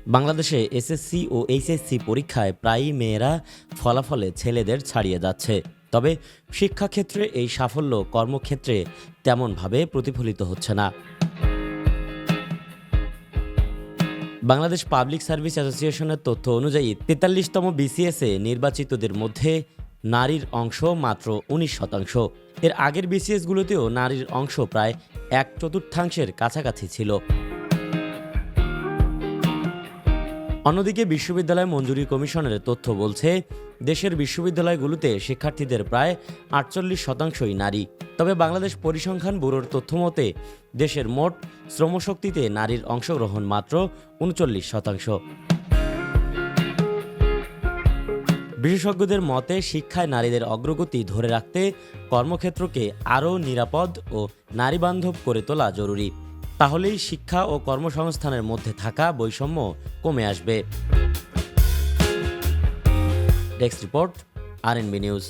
বাংলাদেশে এসএসসি ও এইচএসসি পরীক্ষায় প্রায়ই মেয়েরা ফলাফলে ছেলেদের ছাড়িয়ে যাচ্ছে। তবে শিক্ষাক্ষেত্রে এই সাফল্য কর্মক্ষেত্রে তেমনভাবে প্রতিফলিত হচ্ছে না। বাংলাদেশ পাবলিক সার্ভিস অ্যাসোসিয়েশনের তথ্য অনুযায়ী ৪৩তম বিসিএসে নির্বাচিতদের মধ্যে নারীর অংশ মাত্র ১৯%। এর আগের বিসিএসগুলোতেও নারীর অংশ প্রায় ১/৪ কাছাকাছি ছিল। অন্যদিকে বিশ্ববিদ্যালয় মঞ্জুরি কমিশনের তথ্য বলছে, দেশের বিশ্ববিদ্যালয়গুলোতে শিক্ষার্থীদের প্রায় ৪৮%ই নারী। তবে বাংলাদেশ পরিসংখ্যান ব্যুরোর তথ্যমতে দেশের মোট শ্রমশক্তিতে নারীর অংশগ্রহণ মাত্র ৩৯%। বিশেষজ্ঞদের মতে শিক্ষায় নারীদের অগ্রগতি ধরে রাখতে কর্মক্ষেত্রকে আরও নিরাপদ ও নারীবান্ধব করে তোলা জরুরি। তাহলেই শিক্ষা ও কর্মসংস্থানের মধ্যে থাকা বৈষম্য কমে আসবে। Desk report, RNB news.